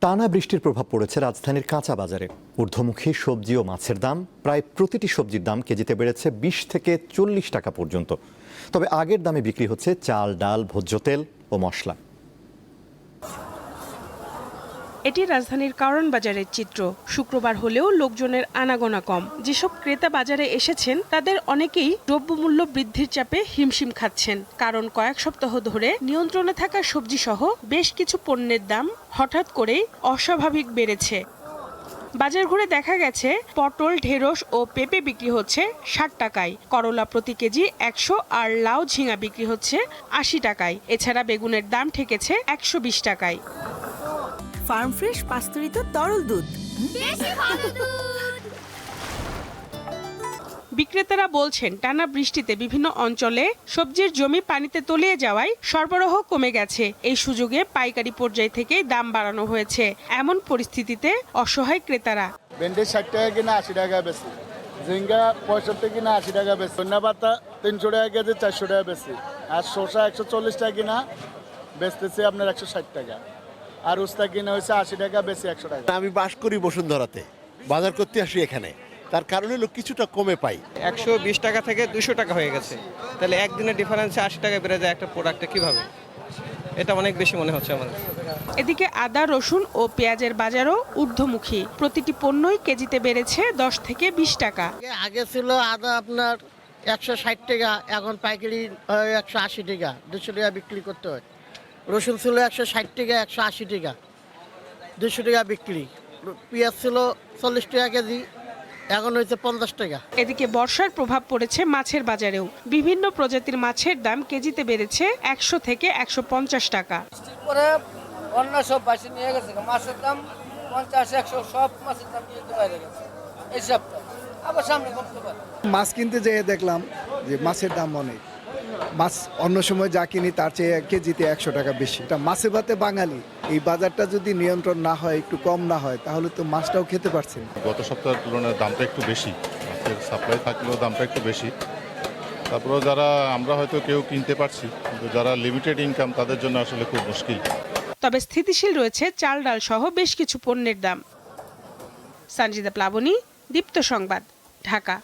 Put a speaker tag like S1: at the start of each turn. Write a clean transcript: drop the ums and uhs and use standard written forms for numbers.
S1: টানা বৃষ্টির প্রভাব পড়েছে রাজধানীর কাঁচা বাজারে। ঊর্ধ্বমুখী সবজি ও মাছের দাম, প্রায় প্রতিটি সবজির দাম কেজিতে বেড়েছে 20 থেকে 40 টাকা পর্যন্ত। তবে আগের দামে বিক্রি হচ্ছে চাল, ডাল, ভোজ্য তেল ও মশলা।
S2: এটি রাজধানীর কারওয়ান বাজারের চিত্র। শুক্রবার হলেও লোকজনের আনাগোনা কম। যেসব ক্রেতা বাজারে এসেছেন তাদের অনেকেই দ্রব্যমূল্য বৃদ্ধির চাপে হিমশিম খাচ্ছেন। কারণ কয়েক সপ্তাহ ধরে নিয়ন্ত্রণে থাকা সবজি সহ বেশ কিছু পণ্যের দাম হঠাৎ করেই অস্বাভাবিক বেড়েছে। বাজার ঘুরে দেখা গেছে পটল, ঢেঁড়স ও পেঁপে বিক্রি হচ্ছে 60 টাকায়, করলা প্রতি কেজি 100 আর লাউ, ঝিঙা বিক্রি হচ্ছে 80 টাকায়। এছাড়া বেগুনের দাম ঠেকেছে 120 টাকায়।
S3: ফার্ম ফ্রেশ পাস্তুরিত তরল দুধ,
S4: বেশি ভালো দুধ।
S2: বিক্রেতারা বলছেন টানা বৃষ্টিতে বিভিন্ন অঞ্চলে সবজির জমি পানিতে তলিয়ে যাওয়ায় সরবরাহ কমে গেছে। এই সুযোগে পাইকারি পর্যায় থেকে দাম বাড়ানো হয়েছে। এমন পরিস্থিতিতে অসহায় ক্রেতারা।
S5: ভেন্ডি 60 টাকা কিনা 80 টাকা বেশি, ঝিঙ্গা 65 কিনা 80 টাকা বেশি, ধনিয়া পাতা 300 টাকা কেজি 400 টাকা বেশি, আর শসা 140 টাকা কিনা বেচতেছি আপনার 160 টাকা, আর উস্তা কিনা হয়েছে 80 টাকা বেশি 100 টাকা।
S6: আমি বাস করি বসুন্ধরাতে, বাজার করতে আসি এখানে, তার কারণে হলো কিছুটা কমে পাই।
S7: 120 টাকা থেকে 200 টাকা হয়ে গেছে, তাহলে একদিনের ডিফারেন্সে 80 টাকা বেড়ে যায় একটা প্রোডাক্টে, কিভাবে? এটা অনেক বেশি মনে হচ্ছে আমাদের।
S2: এদিকে আদা, রসুন ও পেঁয়াজের বাজারও ঊর্ধ্বমুখী। প্রতিটি পণ্যই কেজিতে বেড়েছে 10 থেকে 20 টাকা।
S8: আগে ছিল আদা আপনার 160 টাকা, এখন পাইকারি 180 টাকা, 200 টাকা বিক্রি করতে হয়। রসুন ছিল 160 টাকা, 180 টাকা, 200 টাকা বিক্রি। পেঁয়াজ ছিল 40 টাকা কেজি, এখন হয়েছে 50 টাকা।
S2: এদিকে বর্ষার প্রভাব পড়েছে মাছের বাজারেও। বিভিন্ন প্রজাতির মাছের দাম কেজিতে বেড়েছে 100 থেকে 150 টাকা।
S9: পরে অন্য সব বাসি নিয়ে গেছে, মাছের দাম 50-100 সব মাছের দাম নিয়ে বাইরে গেছে এই সপ্তাহে, আবার সামনে কমতে পারে।
S10: মাছ কিনতে যেয়ে দেখলাম যে মাছের দাম অনেক। মাছ অন্য সময় যা কিনি তার চেয়ে কেজিতে 100 টাকা বেশি। এটা মাছে ভাতে বাঙালি, এই বাজারটা যদি নিয়ন্ত্রণ না হয়, একটু কম না হয়, তাহলে তো মাছটাও খেতে পারছেন।
S11: গত সপ্তাহের তুলনায় দামটা একটু বেশি, মাছের সাপ্লাই থাকলেও দামটা একটু বেশি। তারপরেও যারা আমরা হয়তো কেউ কিনতে পারছি, কিন্তু যারা লিমিটেড ইনকাম তাদের জন্য আসলে খুব মুশকিল।
S2: তবে স্থিতিশীল রয়েছে চাল, ডাল সহ বেশ কিছু পণ্যের দাম। সঞ্জিদা প্লাবনী, দীপ্ত সংবাদ, ঢাকা।